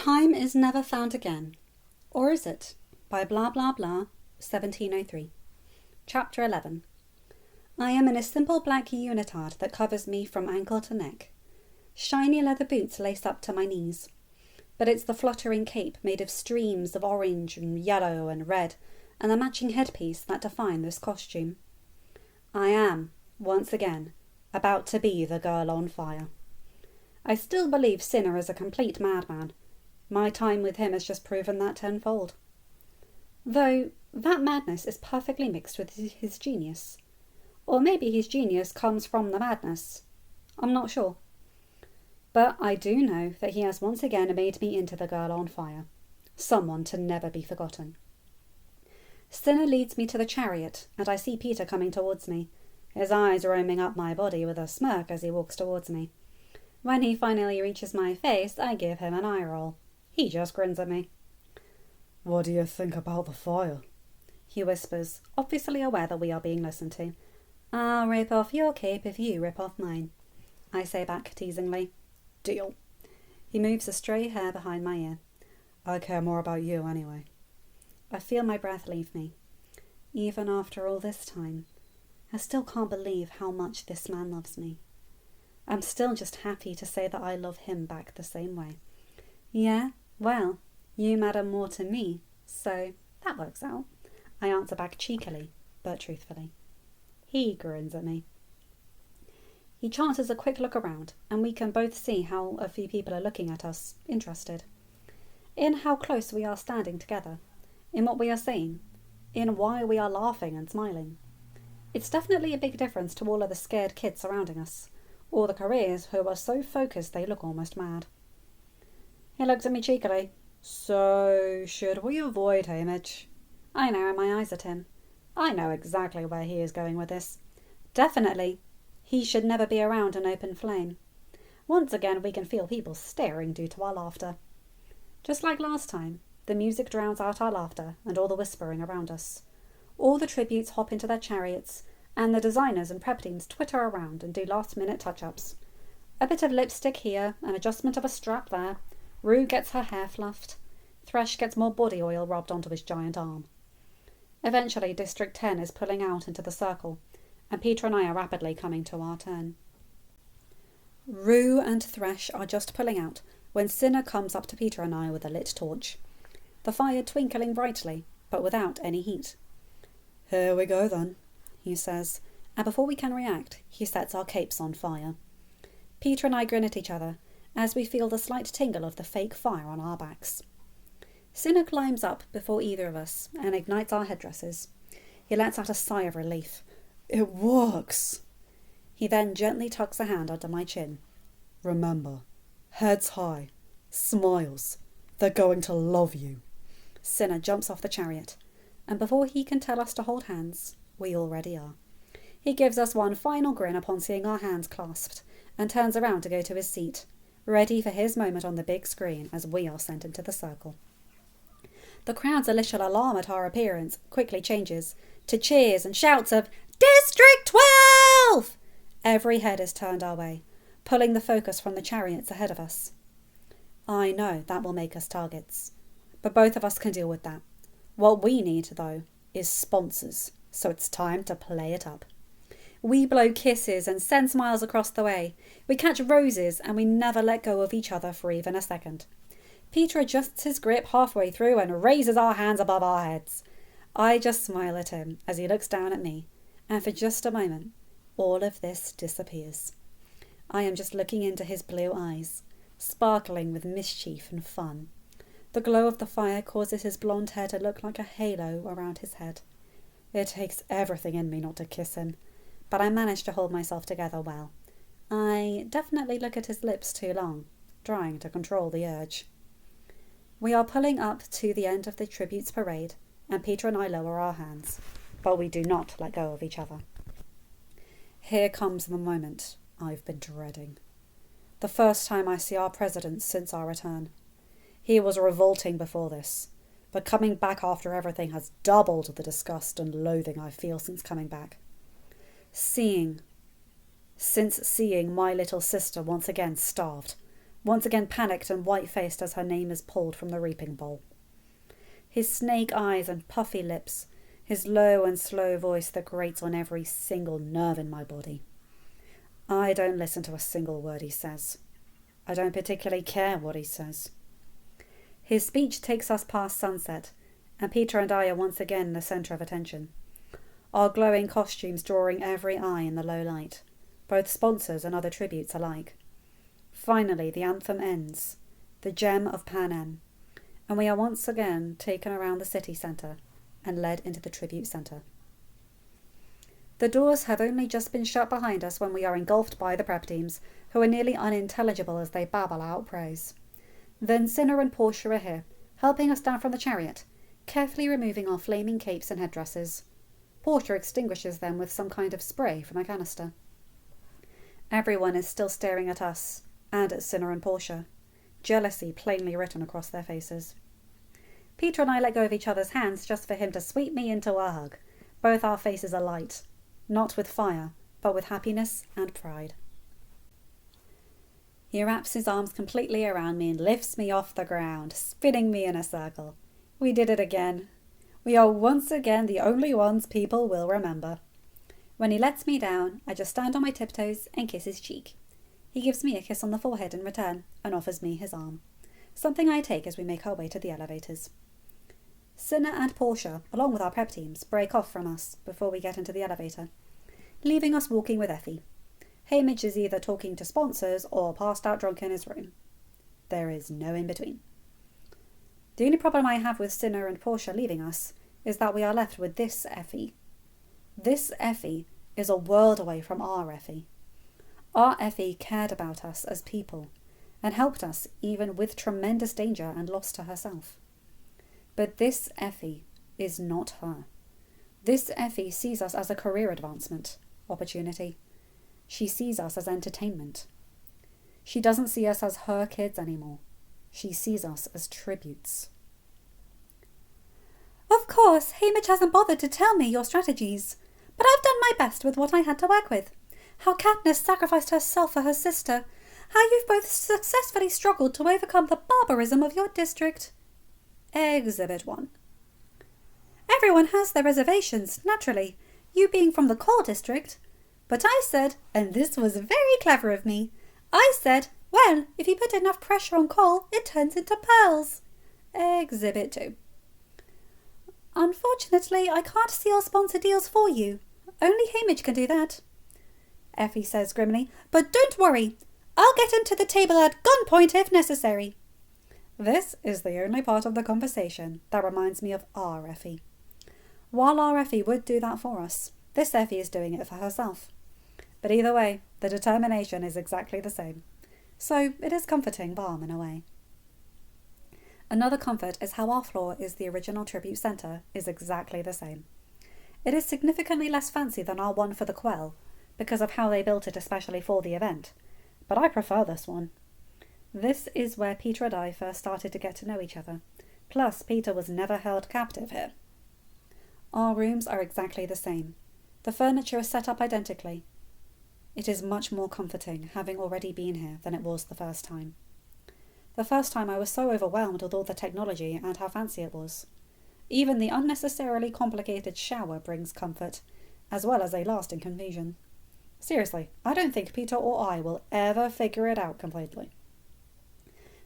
Time is never found again. Or is it? By blahblahblah1703. Chapter 11. I am in a simple black unitard that covers me from ankle to neck. Shiny leather boots lace up to my knees. But it's the fluttering cape made of streams of orange and yellow and red and the matching headpiece that define this costume. I am, once again, about to be the girl on fire. I still believe Sinner is a complete madman. My time with him has just proven that tenfold. Though that madness is perfectly mixed with his genius. Or maybe his genius comes from the madness. I'm not sure. But I do know that he has once again made me into the girl on fire. Someone to never be forgotten. Sinner leads me to the chariot, and I see Peter coming towards me, his eyes roaming up my body with a smirk as he walks towards me. When he finally reaches my face, I give him an eye roll. He just grins at me. "What do you think about the fire?" he whispers, obviously aware that we are being listened to. "I'll rip off your cape if you rip off mine," I say back teasingly. "Deal." He moves a stray hair behind my ear. "I care more about you anyway." I feel my breath leave me. Even after all this time, I still can't believe how much this man loves me. I'm still just happy to say that I love him back the same way. Yeah, well, you matter more to me, so that works out. I answer back cheekily, but truthfully. He grins at me. He chances a quick look around, and we can both see how a few people are looking at us, interested. In how close we are standing together, in what we are saying, in why we are laughing and smiling. It's definitely a big difference to all of the scared kids surrounding us, or the careers who are so focused they look almost mad. He looks at me cheekily. "So, should we avoid Hamish?" I narrow my eyes at him. I know exactly where he is going with this. Definitely, he should never be around an open flame. Once again we can feel people staring due to our laughter. Just like last time, the music drowns out our laughter and all the whispering around us. All the tributes hop into their chariots, and the designers and prep teams twitter around and do last-minute touch-ups. A bit of lipstick here, an adjustment of a strap there. Rue gets her hair fluffed. Thresh gets more body oil rubbed onto his giant arm. Eventually, District 10 is pulling out into the circle, and Peter and I are rapidly coming to our turn. Rue and Thresh are just pulling out when Sinner comes up to Peter and I with a lit torch. The fire twinkling brightly, but without any heat. "Here we go then," he says, and before we can react, he sets our capes on fire. Peter and I grin at each other as we feel the slight tingle of the fake fire on our backs. Sinner climbs up before either of us and ignites our headdresses. He lets out a sigh of relief. "It works!" He then gently tucks a hand under my chin. "Remember, heads high, smiles. They're going to love you." Sinner jumps off the chariot, and before he can tell us to hold hands, we already are. He gives us one final grin upon seeing our hands clasped, and turns around to go to his seat, ready for his moment on the big screen as we are sent into the circle. The crowd's initial alarm at our appearance quickly changes to cheers and shouts of "District 12!" Every head is turned our way, pulling the focus from the chariots ahead of us. I know that will make us targets, but both of us can deal with that. What we need, though, is sponsors, so it's time to play it up. We blow kisses and send smiles across the way. We catch roses and we never let go of each other for even a second. Peter adjusts his grip halfway through and raises our hands above our heads. I just smile at him as he looks down at me, and for just a moment, all of this disappears. I am just looking into his blue eyes, sparkling with mischief and fun. The glow of the fire causes his blonde hair to look like a halo around his head. It takes everything in me not to kiss him, but I manage to hold myself together well. I definitely look at his lips too long, trying to control the urge. We are pulling up to the end of the tributes parade, and Peter and I lower our hands, but we do not let go of each other. Here comes the moment I've been dreading. The first time I see our president since our return. He was revolting before this, but coming back after everything has doubled the disgust and loathing I feel since coming back. Since seeing my little sister once again starved, once again panicked and white-faced as her name is pulled from the reaping bowl. His snake eyes and puffy lips, his low and slow voice that grates on every single nerve in my body. I don't listen to a single word he says. I don't particularly care what he says. His speech takes us past sunset, and Peter and I are once again the centre of attention. Our glowing costumes drawing every eye in the low light, both sponsors and other tributes alike. Finally, the anthem ends, the gem of Pan Am, and we are once again taken around the city centre and led into the tribute centre. The doors have only just been shut behind us when we are engulfed by the prep teams, who are nearly unintelligible as they babble out praise. Then Cinna and Portia are here, helping us down from the chariot, carefully removing our flaming capes and headdresses. Portia extinguishes them with some kind of spray from a canister. Everyone is still staring at us, and at Cinna and Portia, jealousy plainly written across their faces. Peter and I let go of each other's hands just for him to sweep me into a hug. Both our faces alight, not with fire, but with happiness and pride. He wraps his arms completely around me and lifts me off the ground, spinning me in a circle. We did it again. We are once again the only ones people will remember. When he lets me down, I just stand on my tiptoes and kiss his cheek. He gives me a kiss on the forehead in return and offers me his arm, something I take as we make our way to the elevators. Cinna and Portia, along with our prep teams, break off from us before we get into the elevator, leaving us walking with Effie. Hamish is either talking to sponsors or passed out drunk in his room. There is no in between. The only problem I have with Cinna and Portia leaving us is that we are left with this Effie. This Effie is a world away from our Effie. Our Effie cared about us as people and helped us even with tremendous danger and loss to herself. But this Effie is not her. This Effie sees us as a career advancement, opportunity. She sees us as entertainment. She doesn't see us as her kids anymore. She sees us as tributes. Of course, Hamish hasn't bothered to tell me your strategies, but I've done my best with what I had to work with. How Katniss sacrificed herself for her sister. How you've both successfully struggled to overcome the barbarism of your district. Exhibit 1. Everyone has their reservations, naturally, you being from the coal district. But I said, and this was very clever of me, I said, well, if you put enough pressure on coal, it turns into pearls. Exhibit 2. Unfortunately, I can't seal sponsor deals for you. Only Hamish can do that. Effie says grimly, but don't worry. I'll get him to the table at gunpoint if necessary. This is the only part of the conversation that reminds me of our Effie. While our Effie would do that for us, this Effie is doing it for herself. But either way, the determination is exactly the same. So it is comforting balm in a way. Another comfort is how our floor is the original tribute centre is exactly the same. It is significantly less fancy than our one for the Quell, because of how they built it especially for the event, but I prefer this one. This is where Peter and I first started to get to know each other, plus Peter was never held captive here. Our rooms are exactly the same. The furniture is set up identically. It is much more comforting having already been here than it was the first time. The first time I was so overwhelmed with all the technology and how fancy it was. Even the unnecessarily complicated shower brings comfort, as well as a lasting confusion. Seriously, I don't think Peter or I will ever figure it out completely.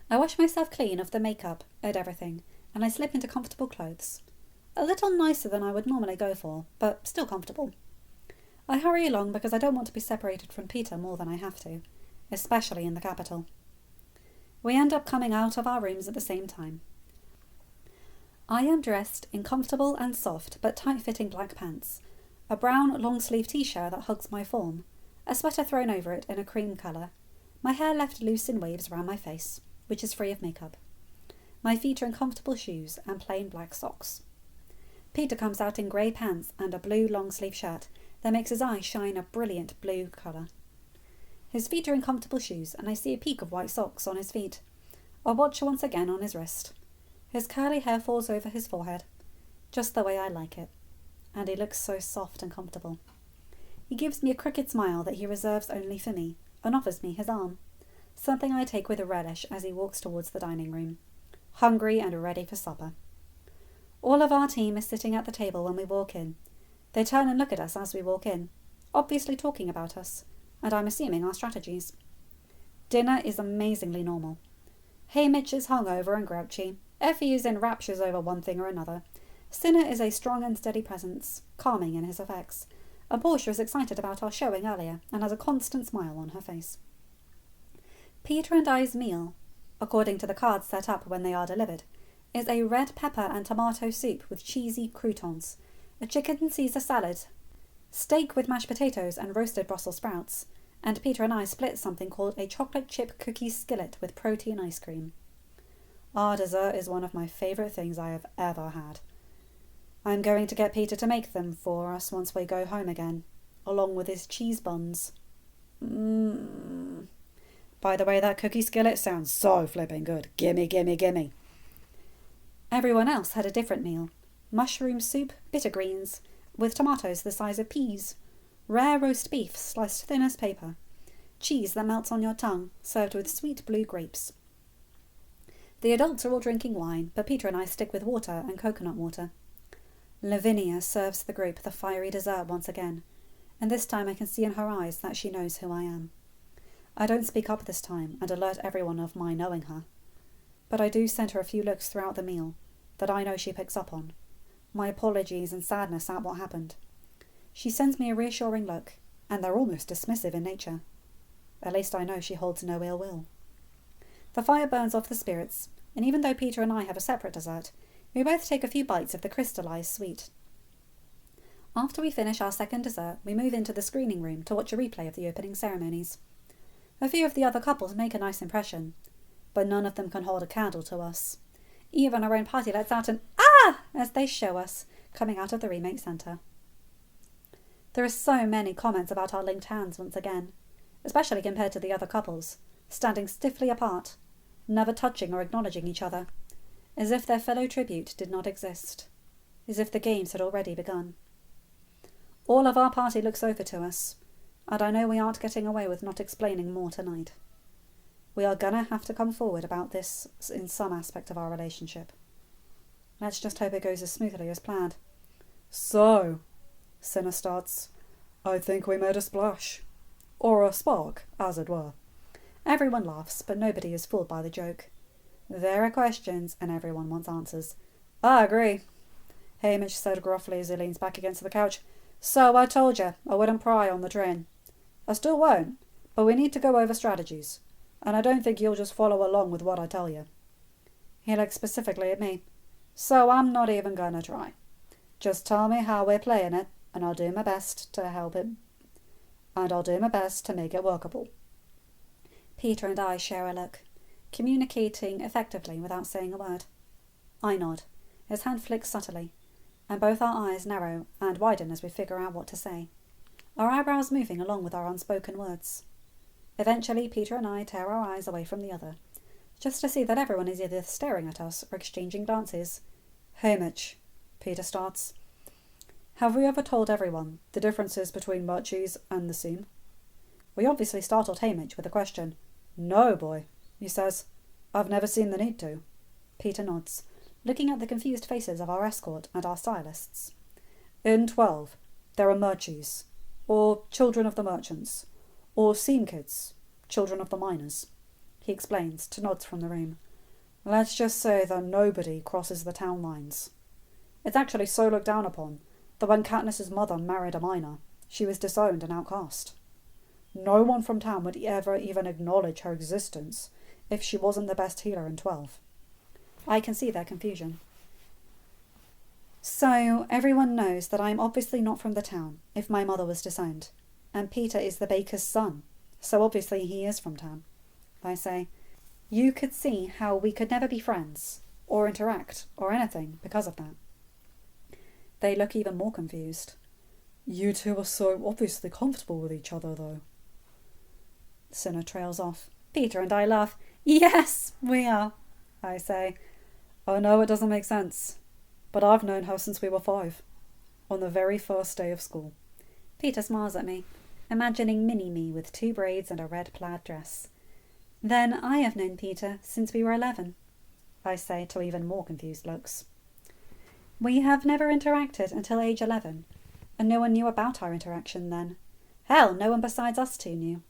I wash myself clean of the makeup and everything, and I slip into comfortable clothes. A little nicer than I would normally go for, but still comfortable. I hurry along because I don't want to be separated from Peter more than I have to, especially in the capital. We end up coming out of our rooms at the same time. I am dressed in comfortable and soft but tight-fitting black pants, a brown long-sleeve t-shirt that hugs my form, a sweater thrown over it in a cream colour, my hair left loose in waves around my face, which is free of makeup. My feet are in comfortable shoes and plain black socks. Peter comes out in grey pants and a blue long-sleeve shirt that makes his eyes shine a brilliant blue colour. His feet are in comfortable shoes, and I see a peak of white socks on his feet. A watch once again on his wrist. His curly hair falls over his forehead, just the way I like it, and he looks so soft and comfortable. He gives me a crooked smile that he reserves only for me, and offers me his arm. something I take with a relish as he walks towards the dining room, hungry and ready for supper. All of our team is sitting at the table when we walk in. They turn and look at us as we walk in, obviously talking about us, and I'm assuming our strategies. Dinner is amazingly normal. Hamish is hungover and grouchy. Effie is in raptures over one thing or another. Cinna is a strong and steady presence, calming in his effects. And Portia is excited about our showing earlier and has a constant smile on her face. Peter and I's meal, according to the cards set up when they are delivered, is a red pepper and tomato soup with cheesy croutons, a chicken Caesar salad, steak with mashed potatoes and roasted Brussels sprouts, and Peter and I split something called a chocolate chip cookie skillet with protein ice cream. Our dessert is one of my favourite things I have ever had. I'm going to get Peter to make them for us once we go home again, along with his cheese buns. By the way, that cookie skillet sounds so flipping good. Gimme, gimme, gimme. Everyone else had a different meal. Mushroom soup, bitter greens, with tomatoes the size of peas, rare roast beef sliced thin as paper, cheese that melts on your tongue, served with sweet blue grapes. The adults are all drinking wine, but Peter and I stick with water and coconut water. Lavinia serves the group the fiery dessert once again, and this time I can see in her eyes that she knows who I am. I don't speak up this time and alert everyone of my knowing her, but I do send her a few looks throughout the meal that I know she picks up on, my apologies and sadness at what happened. She sends me a reassuring look, and they're almost dismissive in nature. At least I know she holds no ill will. The fire burns off the spirits, and even though Peter and I have a separate dessert, we both take a few bites of the crystallized sweet. After we finish our second dessert, we move into the screening room to watch a replay of the opening ceremonies. A few of the other couples make a nice impression, but none of them can hold a candle to us. Even our own party lets out an "ah!" as they show us, coming out of the remake centre. There are so many comments about our linked hands once again, especially compared to the other couples, standing stiffly apart, never touching or acknowledging each other, as if their fellow tribute did not exist, as if the games had already begun. All of our party looks over to us, and I know we aren't getting away with not explaining more tonight. We are gonna have to come forward about this in some aspect of our relationship. Let's just hope it goes as smoothly as planned. So, Cinna starts, I think we made a splash. Or a spark, as it were. Everyone laughs, but nobody is fooled by the joke. There are questions, and everyone wants answers. I agree, Hamish said gruffly as he leans back against the couch. So I told you I wouldn't pry on the train. I still won't, but we need to go over strategies, and I don't think you'll just follow along with what I tell you. He looks specifically at me. So I'm not even gonna try. Just tell me how we're playing it, and I'll do my best to help it. And I'll do my best to make it workable. Peter and I share a look, communicating effectively without saying a word. I nod. His hand flicks subtly, and both our eyes narrow and widen as we figure out what to say, our eyebrows moving along with our unspoken words. Eventually, Peter and I tear our eyes away from the other, just to see that everyone is either staring at us or exchanging glances. Hamish, Peter starts. Have we ever told everyone the differences between Murchie's and the Seam? We obviously startled Hamish with a question. No, boy, he says. I've never seen the need to. Peter nods, looking at the confused faces of our escort and our stylists. In 12, there are Murchies, or children of the merchants, or Seam kids, children of the miners, he explains to nods from the room. Let's just say that nobody crosses the town lines. It's actually so looked down upon that when Katniss's mother married a miner, she was disowned and outcast. No one from town would ever even acknowledge her existence if she wasn't the best healer in 12. I can see their confusion. So everyone knows that I'm obviously not from the town if my mother was disowned, and Peter is the baker's son, so obviously he is from town. I say, you could see how we could never be friends, or interact, or anything because of that. They look even more confused. You two are so obviously comfortable with each other, though. Cinna trails off. Peter and I laugh. Yes, we are, I say. I know it doesn't make sense, but I've known her since we were 5, on the very first day of school. Peter smiles at me, imagining mini-me with 2 braids and a red plaid dress. Then I have known Peter since we were 11, I say to even more confused looks. We have never interacted until age 11, and no one knew about our interaction then. Hell, no one besides us two knew.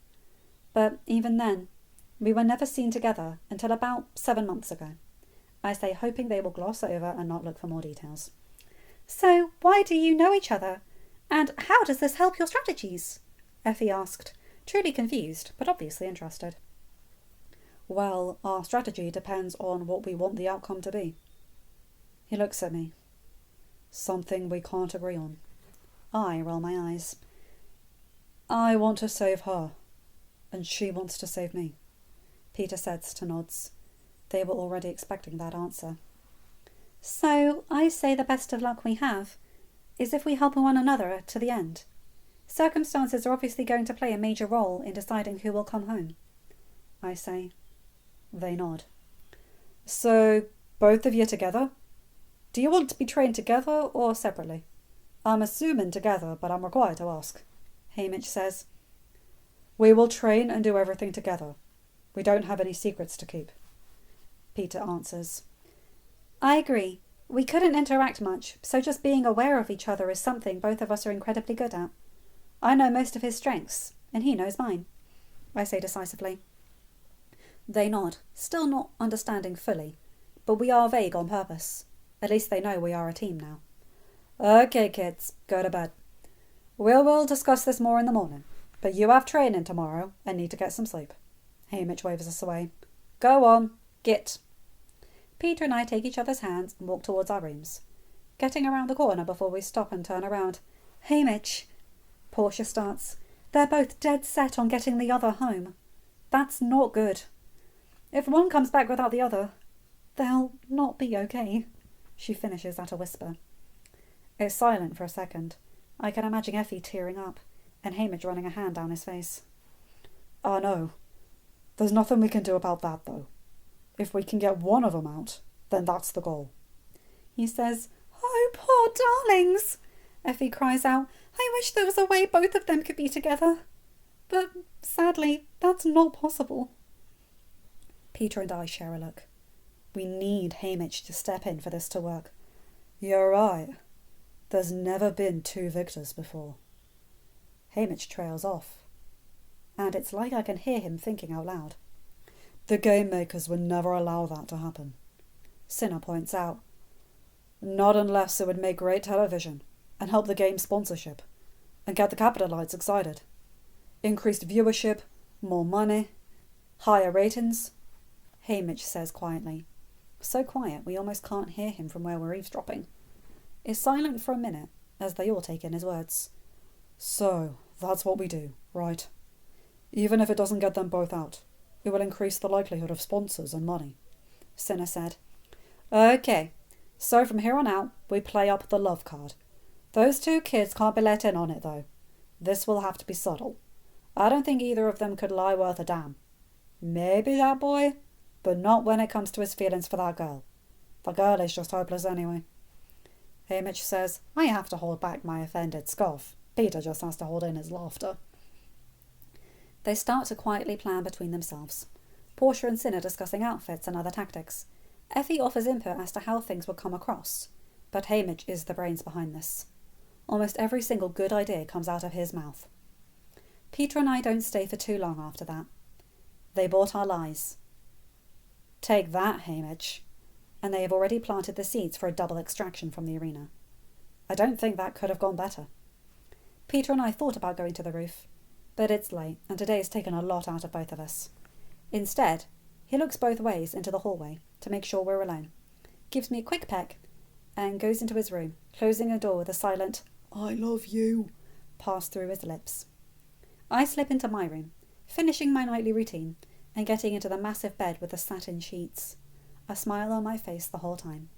But even then, we were never seen together until about 7 months ago, I say, hoping they will gloss over and not look for more details. So why do you know each other? And how does this help your strategies? Effie asked, truly confused, but obviously interested. Well, our strategy depends on what we want the outcome to be. He looks at me. Something we can't agree on. I roll my eyes. I want to save her, and she wants to save me, Peter says to nods. They were already expecting that answer. So I say the best of luck we have is if we help one another to the end. Circumstances are obviously going to play a major role in deciding who will come home, I say. They nod. So, both of you together? Do you want to be trained together or separately? I'm assuming together, but I'm required to ask, Hamish says. We will train and do everything together. We don't have any secrets to keep, Peter answers. I agree. We couldn't interact much, so just being aware of each other is something both of us are incredibly good at. I know most of his strengths, and he knows mine, I say decisively. They nod, still not understanding fully, but we are vague on purpose. At least they know we are a team now. Okay, kids, go to bed. We'll discuss this more in the morning, but you have training tomorrow and need to get some sleep. Hamish waves us away. Go on, git. Peter and I take each other's hands and walk towards our rooms, getting around the corner before we stop and turn around. Hamish, Portia starts. They're both dead set on getting the other home. That's not good. If one comes back without the other, they'll not be okay, she finishes at a whisper. It's silent for a second. I can imagine Effie tearing up, and Hamish running a hand down his face. I know. There's nothing we can do about that, though. If we can get one of them out, then that's the goal. He says, Oh, poor darlings! Effie cries out, I wish there was a way both of them could be together. But sadly, that's not possible. Peter and I share a look. We need Hamish to step in for this to work. You're right. There's never been two victors before. Hamish trails off, and it's like I can hear him thinking out loud. The game makers would never allow that to happen, Cinna points out. Not unless it would make great television and help the game's sponsorship and get the capitalites excited. Increased viewership, more money, higher ratings, Hamish says quietly. So quiet we almost can't hear him from where we're eavesdropping. Is silent for a minute as they all take in his words. So, that's what we do, right? Even if it doesn't get them both out, it will increase the likelihood of sponsors and money, Cinna said. Okay, so from here on out, we play up the love card. Those two kids can't be let in on it, though. This will have to be subtle. I don't think either of them could lie worth a damn. Maybe that boy, but not when it comes to his feelings for that girl. The girl is just hopeless anyway. Hamish says, I have to hold back my offended scoff. Peter just has to hold in his laughter. They start to quietly plan between themselves. Portia and Cinna discussing outfits and other tactics. Effie offers input as to how things would come across, but Hamish is the brains behind this. Almost every single good idea comes out of his mouth. Peter and I don't stay for too long after that. They bought our lies. Take that, Hamish. And they have already planted the seeds for a double extraction from the arena. I don't think that could have gone better. Peter and I thought about going to the roof, but it's late and today has taken a lot out of both of us. Instead, he looks both ways into the hallway to make sure we're alone, gives me a quick peck, and goes into his room, closing the door with a silent, I love you, pass through his lips. I slip into my room, finishing my nightly routine and getting into the massive bed with the satin sheets, a smile on my face the whole time.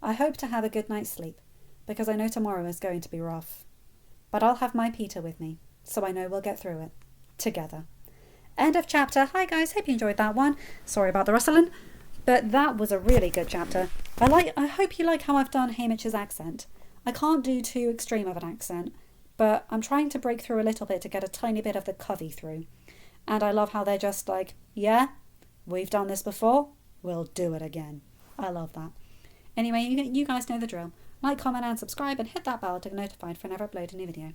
I hope to have a good night's sleep, because I know tomorrow is going to be rough. But I'll have my Peter with me, so I know we'll get through it. Together. End of chapter. Hi guys, hope you enjoyed that one. Sorry about the rustling, but that was a really good chapter. I hope you like how I've done Hamish's accent. I can't do too extreme of an accent, but I'm trying to break through a little bit to get a tiny bit of the covey through. And I love how they're just like, yeah, we've done this before, we'll do it again. I love that. Anyway, you guys know the drill. Like, comment and subscribe and hit that bell to get notified whenever I upload a new video.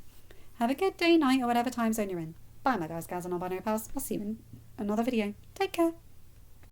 Have a good day, night, or whatever time zone you're in. Bye my guys, gals and non-binary pals. I'll see you in another video. Take care.